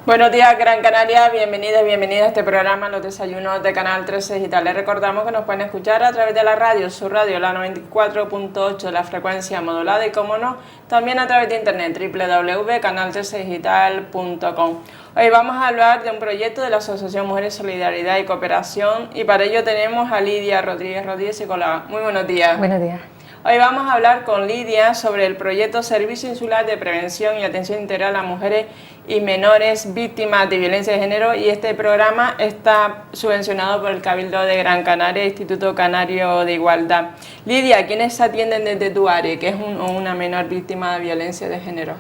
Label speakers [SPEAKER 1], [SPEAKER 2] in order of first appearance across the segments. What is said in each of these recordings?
[SPEAKER 1] Buenos días, Gran Canaria, bienvenidas, bienvenidas a este programa, Los Desayunos de Canal 13 Digital. Les recordamos que nos pueden escuchar a través de la radio, su radio, la 94.8 de la frecuencia modulada y, como no, también a través de internet, www.canal13digital.com. Hoy vamos a hablar de un proyecto de la Asociación Mujeres Solidaridad y Cooperación y para ello tenemos a Lidia Rodríguez, psicóloga. Muy buenos días.
[SPEAKER 2] Buenos días.
[SPEAKER 1] Hoy vamos a hablar con Lidia sobre el proyecto Servicio Insular de Prevención y Atención Integral a Mujeres y Menores Víctimas de Violencia de Género, y este programa está subvencionado por el Cabildo de Gran Canaria, Instituto Canario de Igualdad. Lidia, ¿quiénes atienden desde tu área, que es una menor víctima de violencia de género?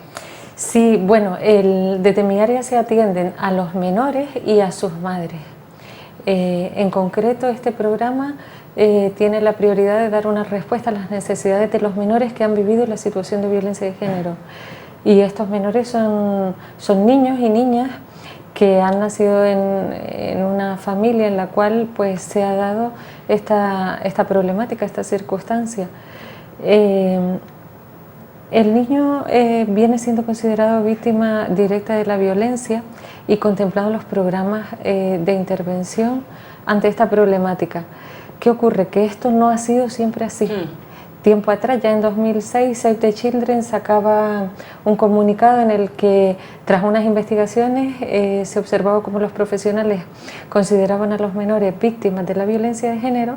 [SPEAKER 2] Sí, bueno, desde mi área se atienden a los menores y a sus madres. En concreto, este programa tiene la prioridad de dar una respuesta a las necesidades de los menores que han vivido la situación de violencia de género. Y estos menores son niños y niñas que han nacido en una familia en la cual pues, se ha dado esta problemática, esta circunstancia. El niño viene siendo considerado víctima directa de la violencia y contemplado en los programas de intervención ante esta problemática. ¿Qué ocurre? Que esto no ha sido siempre así. Tiempo atrás, ya en 2006, Save the Children sacaba un comunicado en el que, tras unas investigaciones, se observaba cómo los profesionales consideraban a los menores víctimas de la violencia de género,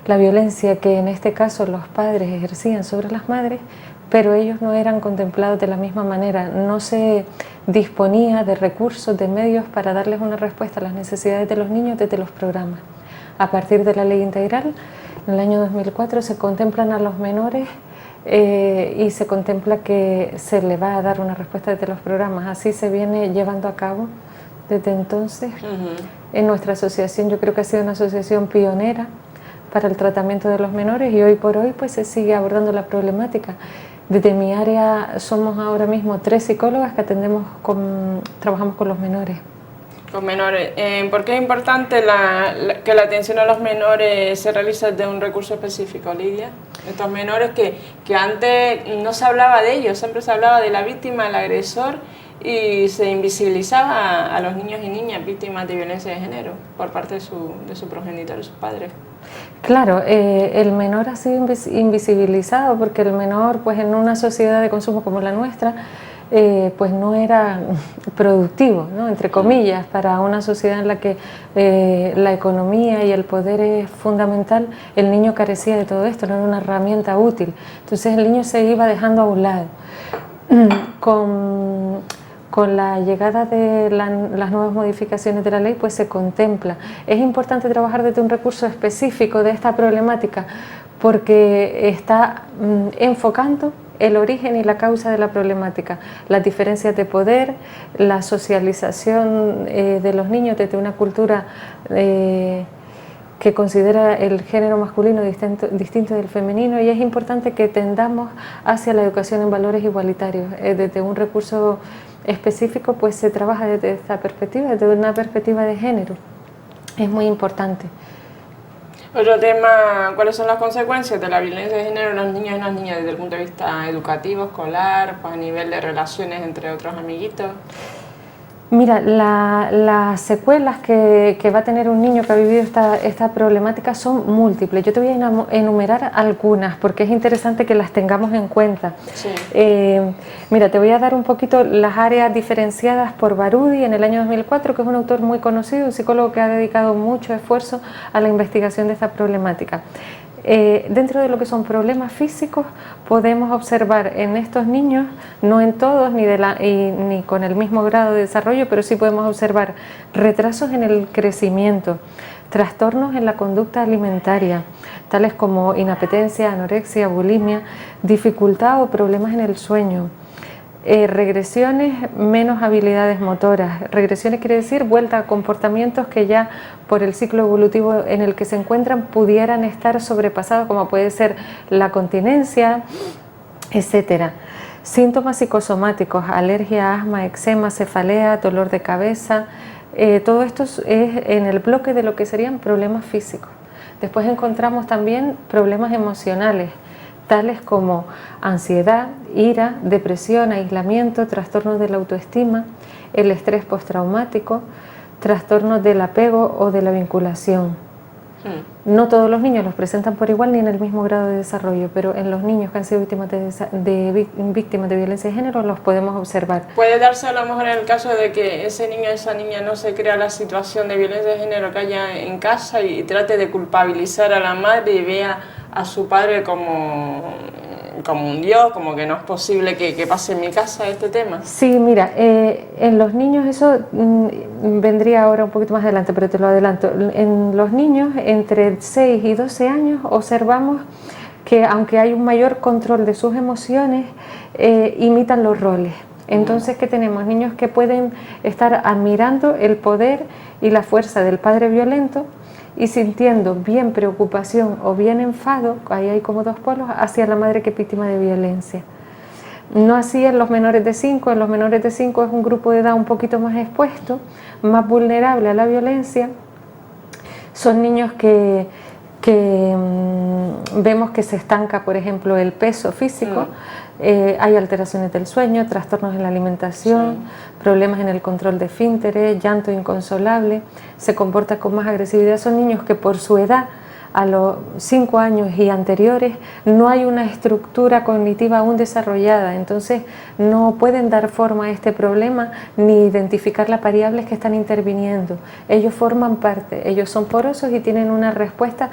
[SPEAKER 2] la violencia que en este caso los padres ejercían sobre las madres, pero ellos no eran contemplados de la misma manera, no se disponía de recursos, de medios para darles una respuesta a las necesidades de los niños desde los programas. A partir de la Ley Integral, en el año 2004 se contemplan a los menores y se contempla que se le va a dar una respuesta desde los programas. Así se viene llevando a cabo desde entonces. En nuestra asociación, yo creo que ha sido una asociación pionera para el tratamiento de los menores y hoy por hoy pues se sigue abordando la problemática. Desde mi área somos ahora mismo 3 psicólogas que trabajamos con los menores.
[SPEAKER 1] Los menores. ¿Por qué es importante que la atención a los menores se realice de un recurso específico, Lidia? Estos menores que antes no se hablaba de ellos, siempre se hablaba de la víctima, el agresor, y se invisibilizaba a los niños y niñas víctimas de violencia de género por parte de su progenitor y sus padres.
[SPEAKER 2] Claro, el menor ha sido invisibilizado porque el menor, pues en una sociedad de consumo como la nuestra, pues no era productivo, ¿no? Entre comillas, para una sociedad en la que la economía y el poder es fundamental. El niño carecía de todo esto, no era una herramienta útil, entonces el niño se iba dejando a un lado. Con la llegada de las nuevas modificaciones de la ley, pues se contempla. Es importante trabajar desde un recurso específico de esta problemática porque está enfocando el origen y la causa de la problemática, las diferencias de poder, la socialización de los niños desde una cultura que considera el género masculino distinto del femenino, y es importante que tendamos hacia la educación en valores igualitarios. Desde un recurso específico pues se trabaja desde esta perspectiva, desde una perspectiva de género. Es muy importante.
[SPEAKER 1] Otro tema, ¿cuáles son las consecuencias de la violencia de género en los niños y las niñas desde el punto de vista educativo, escolar, pues a nivel de relaciones entre otros amiguitos?
[SPEAKER 2] Mira, las secuelas que va a tener un niño que ha vivido esta problemática son múltiples. Yo te voy a enumerar algunas porque es interesante que las tengamos en cuenta.
[SPEAKER 1] Sí.
[SPEAKER 2] Mira, te voy a dar un poquito las áreas diferenciadas por Barudi en el año 2004, que es un autor muy conocido, un psicólogo que ha dedicado mucho esfuerzo a la investigación de esta problemática. Dentro de lo que son problemas físicos podemos observar en estos niños, no en todos ni con el mismo grado de desarrollo, pero sí podemos observar retrasos en el crecimiento, trastornos en la conducta alimentaria, tales como inapetencia, anorexia, bulimia, dificultad o problemas en el sueño. Regresiones, menos habilidades motoras. Regresiones quiere decir vuelta a comportamientos que ya por el ciclo evolutivo en el que se encuentran pudieran estar sobrepasados, como puede ser la continencia, etcétera. Síntomas psicosomáticos, alergia, asma, eczema, cefalea, dolor de cabeza, todo esto es en el bloque de lo que serían problemas físicos. Después encontramos también problemas emocionales, tales como ansiedad, ira, depresión, aislamiento, trastornos de la autoestima, el estrés postraumático, trastornos del apego o de la vinculación. No todos los niños los presentan por igual ni en el mismo grado de desarrollo, pero en los niños que han sido víctimas de violencia de género los podemos observar.
[SPEAKER 1] Puede darse a lo mejor en el caso de que ese niño o esa niña no se crea la situación de violencia de género que haya en casa y trate de culpabilizar a la madre y vea a su padre como un dios, como que no es posible que pase en mi casa este tema.
[SPEAKER 2] Sí, mira, en los niños eso vendría ahora un poquito más adelante, pero te lo adelanto. En los niños entre 6 y 12 años observamos que aunque hay un mayor control de sus emociones, imitan los roles. Entonces, ¿qué tenemos? Niños que pueden estar admirando el poder y la fuerza del padre violento y sintiendo bien preocupación o bien enfado, ahí hay como dos polos, hacia la madre que es víctima de violencia. No así en los menores de 5, en los menores de 5 es un grupo de edad un poquito más expuesto, más vulnerable a la violencia. Son niños que vemos que se estanca, por ejemplo, el peso físico, hay alteraciones del sueño, trastornos en la alimentación, problemas en el control de esfínteres, llanto inconsolable, se comporta con más agresividad. Son niños que por su edad, a los 5 años y anteriores, no hay una estructura cognitiva aún desarrollada, entonces no pueden dar forma a este problema ni identificar las variables que están interviniendo. Ellos forman parte, ellos son porosos y tienen una respuesta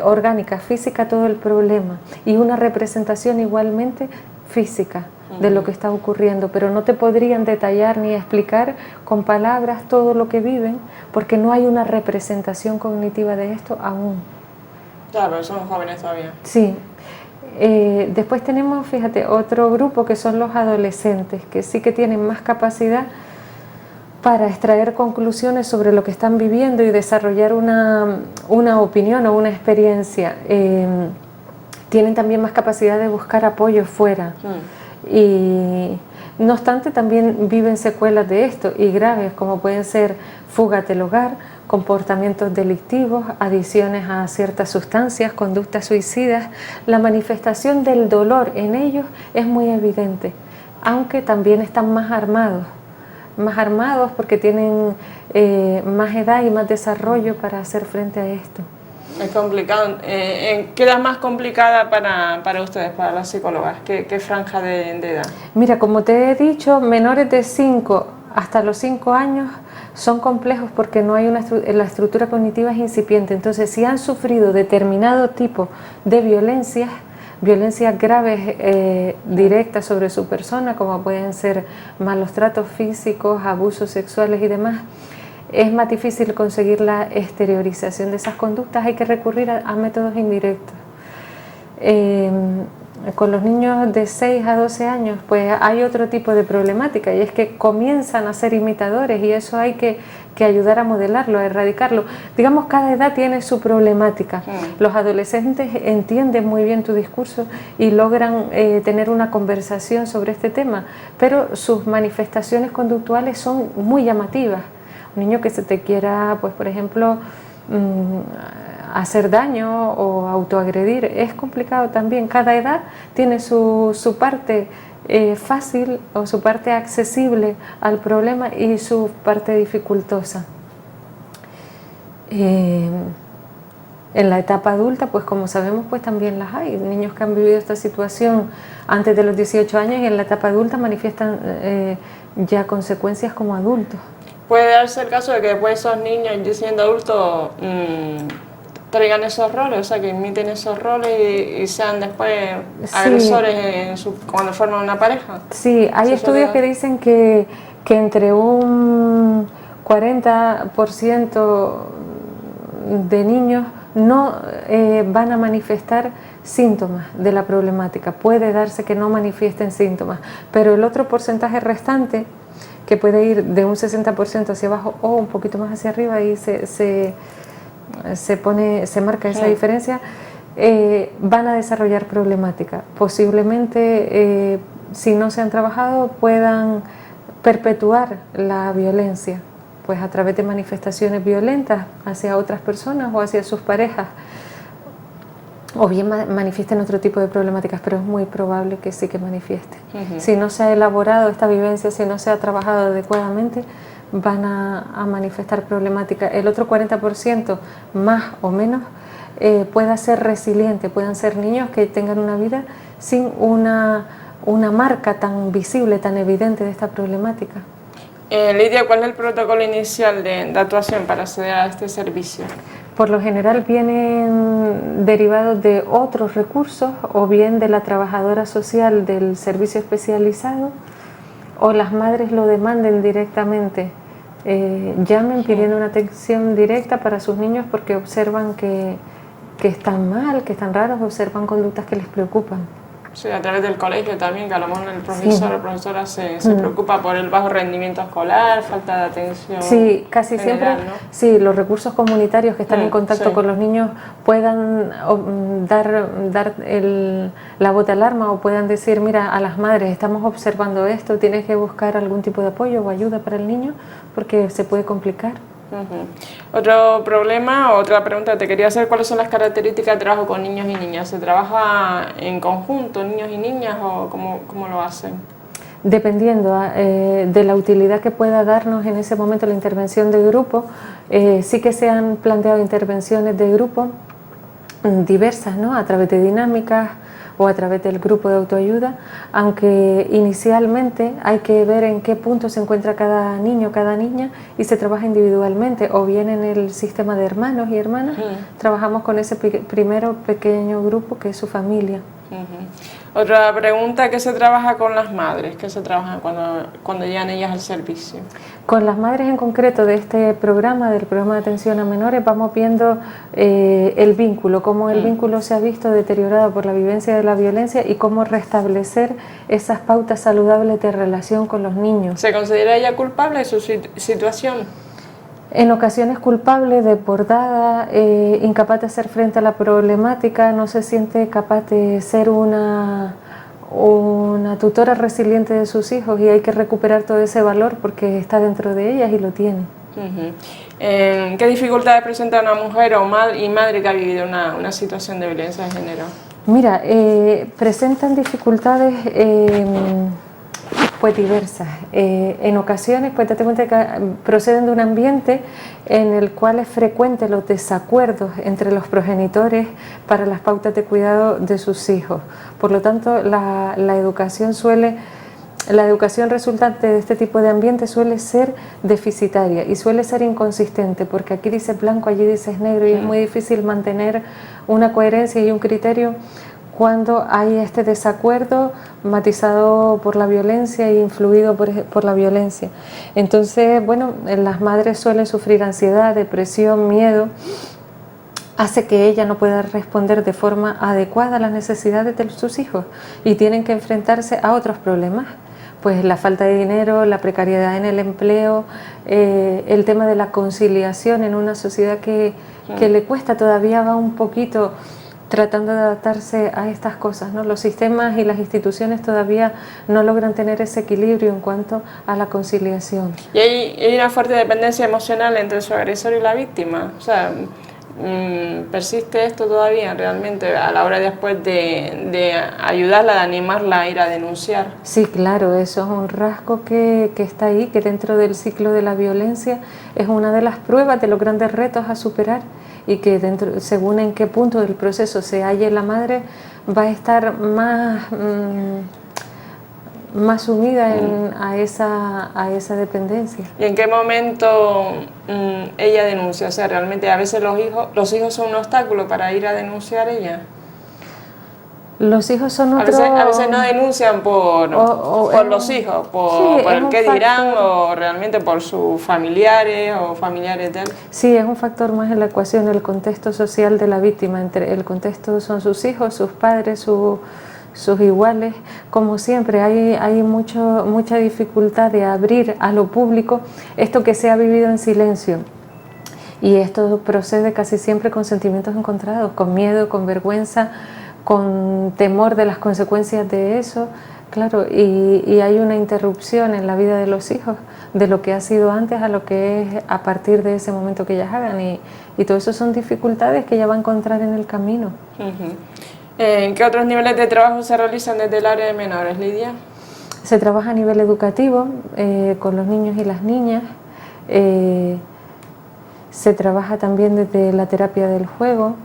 [SPEAKER 2] orgánica, física a todo el problema y una representación igualmente física de lo que está ocurriendo, pero no te podrían detallar ni explicar con palabras todo lo que viven porque no hay una representación cognitiva de esto aún.
[SPEAKER 1] Claro, pero son jóvenes todavía.
[SPEAKER 2] Sí. Después tenemos, fíjate, otro grupo que son los adolescentes, que sí que tienen más capacidad para extraer conclusiones sobre lo que están viviendo y desarrollar una opinión o una experiencia. Tienen también más capacidad de buscar apoyo fuera. Y no obstante también viven secuelas de esto y graves, como pueden ser fugas del hogar, comportamientos delictivos, adicciones a ciertas sustancias, conductas suicidas. La manifestación del dolor en ellos es muy evidente, aunque también están más armados porque tienen más edad y más desarrollo para hacer frente a esto.
[SPEAKER 1] Es complicado. ¿Qué edad más complicada para ustedes, para las psicólogas? ¿Qué franja de edad?
[SPEAKER 2] Mira, como te he dicho, menores de 5 hasta los 5 años son complejos porque no hay la estructura cognitiva es incipiente. Entonces, si han sufrido determinado tipo de violencias graves directas sobre su persona, como pueden ser malos tratos físicos, abusos sexuales y demás, es más difícil conseguir la exteriorización de esas conductas, hay que recurrir a métodos indirectos. Con los niños de 6 a 12 años pues hay otro tipo de problemática y es que comienzan a ser imitadores y eso hay que ayudar a modelarlo, a erradicarlo. Digamos, cada edad tiene su problemática. Los adolescentes entienden muy bien tu discurso y logran tener una conversación sobre este tema, pero sus manifestaciones conductuales son muy llamativas. Un niño que se te quiera, pues por ejemplo, hacer daño o autoagredir es complicado también. Cada edad tiene su parte fácil o su parte accesible al problema y su parte dificultosa. En la etapa adulta, pues como sabemos, pues también las hay. Niños que han vivido esta situación antes de los 18 años y en la etapa adulta manifiestan ya consecuencias como adultos.
[SPEAKER 1] Puede darse el caso de que después esos niños, ya siendo adultos, traigan esos roles, o sea, que imiten esos roles y sean después agresores cuando forman una pareja.
[SPEAKER 2] Sí, hay estudios que dicen que entre un 40% de niños no van a manifestar síntomas de la problemática. Puede darse que no manifiesten síntomas, pero el otro porcentaje restante, que puede ir de un 60% hacia abajo o un poquito más hacia arriba, y se marca esa diferencia, van a desarrollar problemática. Posiblemente, si no se han trabajado, puedan perpetuar la violencia, pues a través de manifestaciones violentas hacia otras personas o hacia sus parejas. o bien manifiesten otro tipo de problemáticas, pero es muy probable que sí que manifiesten. Si no se ha elaborado esta vivencia, si no se ha trabajado adecuadamente, van a manifestar problemáticas. El otro 40%, más o menos, pueda ser resiliente, puedan ser niños que tengan una vida sin una marca tan visible, tan evidente de esta problemática.
[SPEAKER 1] Lidia, ¿cuál es el protocolo inicial de actuación para acceder a este servicio?
[SPEAKER 2] Por lo general vienen derivados de otros recursos o bien de la trabajadora social del servicio especializado, o las madres lo demanden directamente, llamen pidiendo una atención directa para sus niños porque observan que están mal, que están raros, observan conductas que les preocupan.
[SPEAKER 1] Sí, a través del colegio también, que a lo mejor el profesor o profesora se preocupa por el bajo rendimiento escolar, falta de atención.
[SPEAKER 2] Sí, casi
[SPEAKER 1] general,
[SPEAKER 2] siempre,
[SPEAKER 1] ¿no?
[SPEAKER 2] sí, los recursos comunitarios que están en contacto con los niños puedan dar la voz de alarma o puedan decir, mira, a las madres estamos observando esto, tienes que buscar algún tipo de apoyo o ayuda para el niño porque se puede complicar.
[SPEAKER 1] Otro problema, otra pregunta que te quería hacer, ¿cuáles son las características de trabajo con niños y niñas? ¿Se trabaja en conjunto, niños y niñas, o cómo lo hacen?
[SPEAKER 2] Dependiendo de la utilidad que pueda darnos en ese momento la intervención de grupo, sí que se han planteado intervenciones de grupo diversas, ¿no? A través de dinámicas o a través del grupo de autoayuda, aunque inicialmente hay que ver en qué punto se encuentra cada niño, cada niña, y se trabaja individualmente, o bien en el sistema de hermanos y hermanas, trabajamos con ese primero pequeño grupo que es su familia.
[SPEAKER 1] Otra pregunta, ¿qué se trabaja con las madres? ¿Qué se trabaja cuando llegan ellas al servicio?
[SPEAKER 2] Con las madres en concreto de este programa, del programa de atención a menores, vamos viendo el vínculo, cómo el vínculo se ha visto deteriorado por la vivencia de la violencia y cómo restablecer esas pautas saludables de relación con los niños.
[SPEAKER 1] ¿Se considera ella culpable de su situación?
[SPEAKER 2] En ocasiones culpable, desbordada, incapaz de hacer frente a la problemática, no se siente capaz de ser una tutora resiliente de sus hijos, y hay que recuperar todo ese valor porque está dentro de ellas y lo tiene.
[SPEAKER 1] ¿Qué dificultades presenta una mujer o madre que ha vivido una situación de violencia de género?
[SPEAKER 2] Mira, presentan dificultades pues diversas. En ocasiones, pues date cuenta que proceden de un ambiente en el cual es frecuente los desacuerdos entre los progenitores para las pautas de cuidado de sus hijos. Por lo tanto, la educación resultante de este tipo de ambiente suele ser deficitaria y suele ser inconsistente, porque aquí dices blanco, allí dices negro, y es muy difícil mantener una coherencia y un criterio cuando hay este desacuerdo matizado por la violencia e influido por la violencia. Entonces, bueno, las madres suelen sufrir ansiedad, depresión, miedo, hace que ella no pueda responder de forma adecuada a las necesidades de sus hijos y tienen que enfrentarse a otros problemas. Pues la falta de dinero, la precariedad en el empleo, el tema de la conciliación en una sociedad que le cuesta, todavía va un poquito tratando de adaptarse a estas cosas, ¿no? Los sistemas y las instituciones todavía no logran tener ese equilibrio en cuanto a la conciliación.
[SPEAKER 1] Y hay una fuerte dependencia emocional entre su agresor y la víctima. O sea, persiste esto todavía realmente a la hora después de ayudarla, de animarla a ir a denunciar.
[SPEAKER 2] Sí, claro, eso es un rasgo que está ahí, que dentro del ciclo de la violencia es una de las pruebas de los grandes retos a superar, y que según en qué punto del proceso se halle la madre, va a estar más sumida a esa dependencia.
[SPEAKER 1] ¿Y en qué momento ella denuncia? O sea, realmente a veces los hijos son un obstáculo para ir a denunciar ella.
[SPEAKER 2] Los hijos son otro...
[SPEAKER 1] A veces no denuncian por los hijos, por el qué dirán, o realmente por sus familiares o familiares de él.
[SPEAKER 2] Sí, es un factor más en la ecuación, el contexto social de la víctima. El contexto son sus hijos, sus padres, sus iguales. Como siempre, hay mucha dificultad de abrir a lo público esto que se ha vivido en silencio. Y esto procede casi siempre con sentimientos encontrados, con miedo, con vergüenza, con temor de las consecuencias de eso, Claro, y hay una interrupción en la vida de los hijos, de lo que ha sido antes a lo que es a partir de ese momento que ellas hagan, y todo eso son dificultades que ella va a encontrar en el camino.
[SPEAKER 1] ¿En qué otros niveles de trabajo se realizan desde el área de menores, Lidia?
[SPEAKER 2] Se trabaja a nivel educativo con los niños y las niñas, se trabaja también desde la terapia del juego,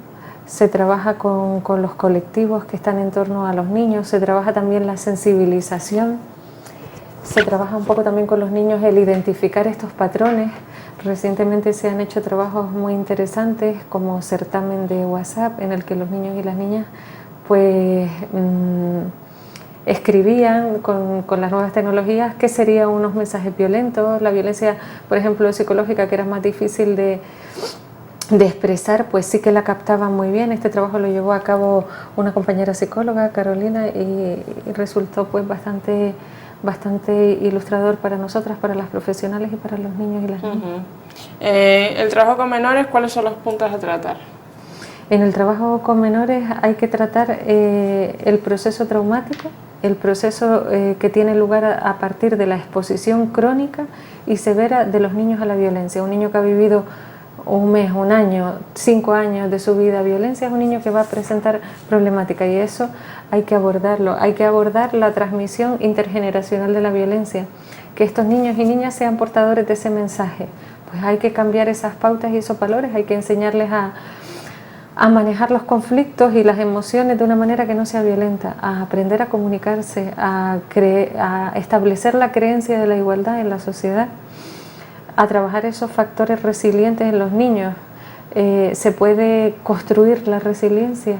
[SPEAKER 2] se trabaja con los colectivos que están en torno a los niños, se trabaja también la sensibilización, se trabaja un poco también con los niños el identificar estos patrones. Recientemente se han hecho trabajos muy interesantes como certamen de WhatsApp en el que los niños y las niñas pues escribían con las nuevas tecnologías qué serían unos mensajes violentos, la violencia, por ejemplo, psicológica, que era más difícil de expresar, pues sí que la captaban muy bien. Este trabajo lo llevó a cabo una compañera psicóloga, Carolina, y resultó pues bastante ilustrador para nosotras, para las profesionales y para los niños y las niñas.
[SPEAKER 1] El trabajo con menores, ¿cuáles son los puntos a tratar?
[SPEAKER 2] En el trabajo con menores hay que tratar el proceso traumático, el proceso que tiene lugar a partir de la exposición crónica y severa de los niños a la violencia. Un niño que ha vivido un mes, un año, 5 años de su vida violencia es un niño que va a presentar problemática, y eso hay que abordarlo. Hay que abordar la transmisión intergeneracional de la violencia, que estos niños y niñas sean portadores de ese mensaje. Pues hay que cambiar esas pautas y esos valores, hay que enseñarles a manejar los conflictos y las emociones de una manera que no sea violenta, a aprender a comunicarse, a establecer la creencia de la igualdad en la sociedad, a trabajar esos factores resilientes en los niños. Se puede construir la resiliencia,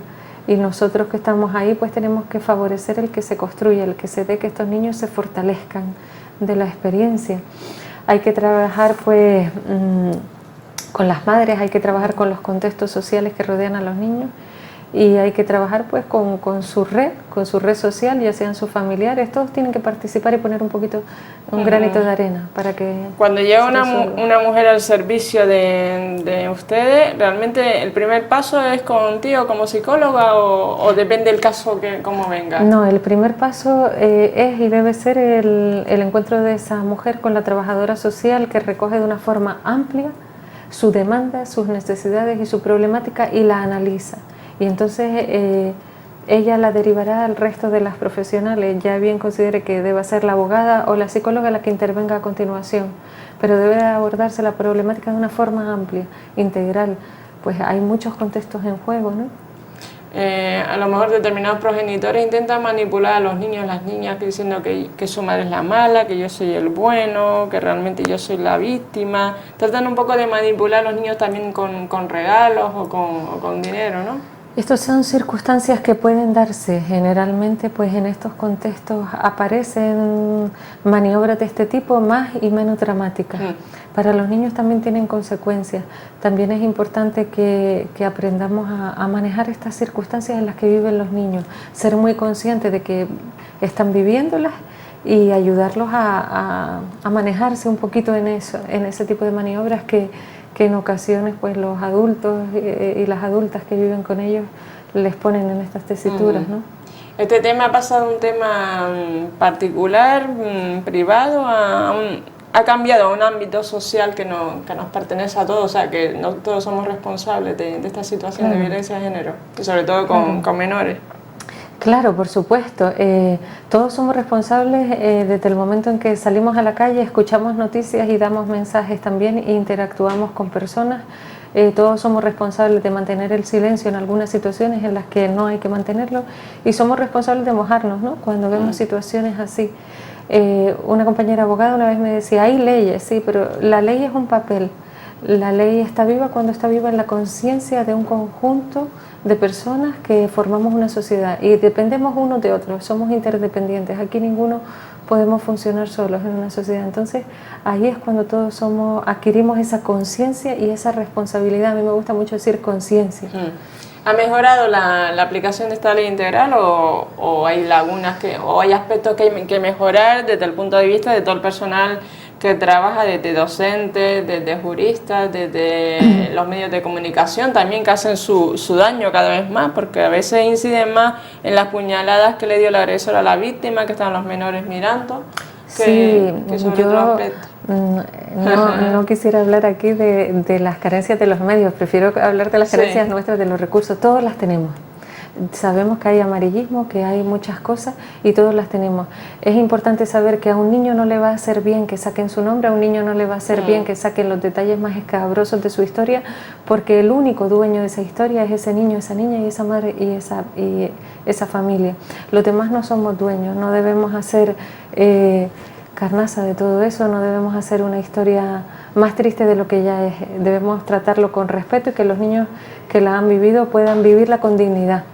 [SPEAKER 2] y nosotros que estamos ahí pues tenemos que favorecer el que se construya, el que se dé, que estos niños se fortalezcan de la experiencia. Hay que trabajar pues con las madres, hay que trabajar con los contextos sociales que rodean a los niños, y hay que trabajar pues con su red social, ya sean sus familiares. Todos tienen que participar y poner un granito de arena para que...
[SPEAKER 1] Cuando llega una mujer al servicio de ustedes, ¿realmente el primer paso es contigo como psicóloga o depende del caso cómo venga?
[SPEAKER 2] No, el primer paso es y debe ser el encuentro de esa mujer con la trabajadora social, que recoge de una forma amplia su demanda, sus necesidades y su problemática, y la analiza. Y entonces ella la derivará al resto de las profesionales, ya bien considere que deba ser la abogada o la psicóloga la que intervenga a continuación, pero debe abordarse la problemática de una forma amplia, integral, pues hay muchos contextos en juego, ¿no?
[SPEAKER 1] A lo mejor determinados progenitores intentan manipular a los niños y las niñas diciendo que su madre es la mala, que yo soy el bueno, que realmente yo soy la víctima. Tratan un poco de manipular a los niños también con regalos o con dinero, ¿no?
[SPEAKER 2] Estas son circunstancias que pueden darse. Generalmente pues en estos contextos aparecen maniobras de este tipo, más y menos dramáticas. Para los niños también tienen consecuencias. También es importante que aprendamos a manejar estas circunstancias en las que viven los niños, ser muy conscientes de que están viviéndolas y ayudarlos a manejarse un poquito en ese tipo de maniobras que en ocasiones pues los adultos y las adultas que viven con ellos les ponen en estas tesituras, ¿no?
[SPEAKER 1] Este tema ha pasado de un tema particular, privado, ha cambiado a un ámbito social que nos pertenece a todos, o sea que no todos somos responsables de esta situación de violencia de género, y sobre todo con menores.
[SPEAKER 2] Claro, por supuesto. Todos somos responsables desde el momento en que salimos a la calle, escuchamos noticias y damos mensajes también e interactuamos con personas. Todos somos responsables de mantener el silencio en algunas situaciones en las que no hay que mantenerlo, y somos responsables de mojarnos, ¿no?, cuando vemos situaciones así. Una compañera abogada una vez me decía, hay leyes, sí, pero la ley es un papel. La ley está viva cuando está viva en la conciencia de un conjunto de personas que formamos una sociedad y dependemos unos de otros, somos interdependientes. Aquí ninguno podemos funcionar solos en una sociedad. Entonces ahí es cuando todos adquirimos esa conciencia y esa responsabilidad. A mí me gusta mucho decir conciencia.
[SPEAKER 1] ¿Ha mejorado la aplicación de esta ley integral o hay lagunas o hay aspectos que hay que mejorar desde el punto de vista de todo el personal que trabaja desde docentes, desde juristas, desde los medios de comunicación también, que hacen su daño cada vez más, porque a veces inciden más en las puñaladas que le dio el agresor a la víctima, que están los menores mirando, que sobre otro aspecto.
[SPEAKER 2] No quisiera hablar aquí de las carencias de los medios, prefiero hablar de las carencias nuestras, de los recursos. Todos las tenemos. Sabemos que hay amarillismo, que hay muchas cosas y todos las tenemos. Es importante saber que a un niño no le va a hacer bien que saquen su nombre, a un niño no le va a hacer bien que saquen los detalles más escabrosos de su historia, porque el único dueño de esa historia es ese niño, esa niña y esa madre y esa familia. Los demás no somos dueños, no debemos hacer carnaza de todo eso, no debemos hacer una historia más triste de lo que ya es. Debemos tratarlo con respeto y que los niños que la han vivido puedan vivirla con dignidad,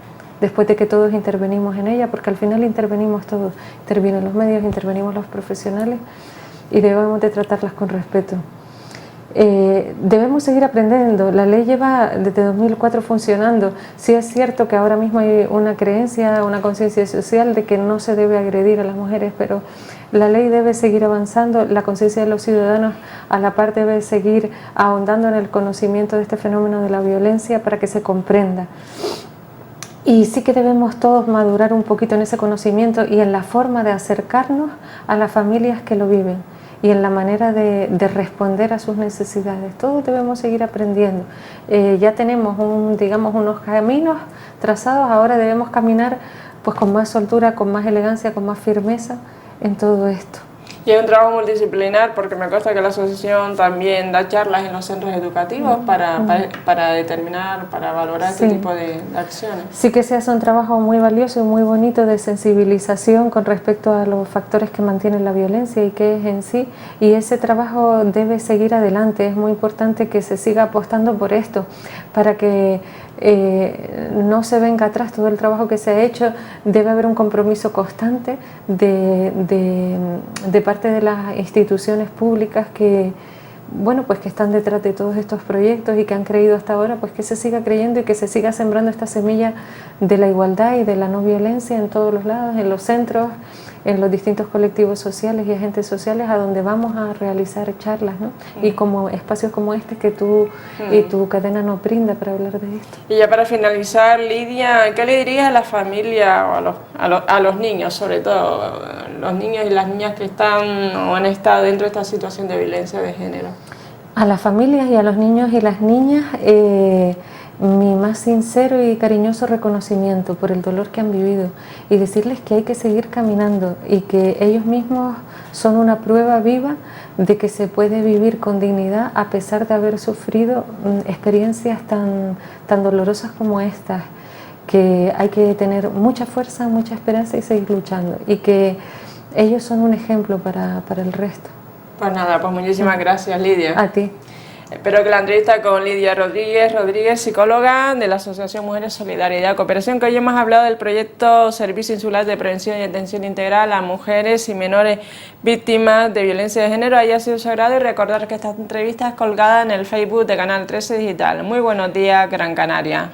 [SPEAKER 2] después de que todos intervenimos en ella, porque al final intervenimos todos, intervienen los medios, intervenimos los profesionales y debemos de tratarlas con respeto. Debemos seguir aprendiendo. La ley lleva desde 2004 funcionando. Sí es cierto que ahora mismo hay una creencia, una conciencia social de que no se debe agredir a las mujeres, pero la ley debe seguir avanzando, la conciencia de los ciudadanos a la par debe seguir ahondando en el conocimiento de este fenómeno de la violencia para que se comprenda. Y sí que debemos todos madurar un poquito en ese conocimiento y en la forma de acercarnos a las familias que lo viven y en la manera de responder a sus necesidades. Todos debemos seguir aprendiendo. Ya tenemos digamos, unos caminos trazados, ahora debemos caminar pues, con más soltura, con más elegancia, con más firmeza en todo esto.
[SPEAKER 1] Y es un trabajo multidisciplinar, porque me consta que la asociación también da charlas en los centros educativos para determinar, para valorar este tipo de acciones.
[SPEAKER 2] Sí que se hace un trabajo muy valioso y muy bonito de sensibilización con respecto a los factores que mantienen la violencia y qué es en sí, y ese trabajo debe seguir adelante. Es muy importante que se siga apostando por esto, para que no se venga atrás todo el trabajo que se ha hecho. Debe haber un compromiso constante de parte de las instituciones públicas que, bueno, pues que están detrás de todos estos proyectos y que han creído hasta ahora, pues que se siga creyendo y que se siga sembrando esta semilla de la igualdad y de la no violencia en todos los lados, en los centros, en los distintos colectivos sociales y agentes sociales a donde vamos a realizar charlas, ¿no? Y como espacios como este que tú y tu cadena nos brinda para hablar de esto.
[SPEAKER 1] Y ya para finalizar, Lidia, ¿qué le dirías a la familia o a los niños, sobre todo los niños y las niñas que están o han estado dentro de esta situación de violencia de género?
[SPEAKER 2] A las familias y a los niños y las niñas, mi más sincero y cariñoso reconocimiento por el dolor que han vivido y decirles que hay que seguir caminando y que ellos mismos son una prueba viva de que se puede vivir con dignidad a pesar de haber sufrido experiencias tan dolorosas como estas, que hay que tener mucha fuerza, mucha esperanza y seguir luchando, y que ellos son un ejemplo para el resto.
[SPEAKER 1] Pues nada, pues muchísimas gracias, Lidia.
[SPEAKER 2] A ti.
[SPEAKER 1] Espero que la entrevista con Lidia Rodríguez, psicóloga de la Asociación Mujeres Solidaridad Cooperación, que hoy hemos hablado del proyecto Servicio Insular de Prevención y Atención Integral a Mujeres y Menores Víctimas de Violencia de Género, haya sido su agrado, y recordar que esta entrevista es colgada en el Facebook de Canal 13 Digital. Muy buenos días, Gran Canaria.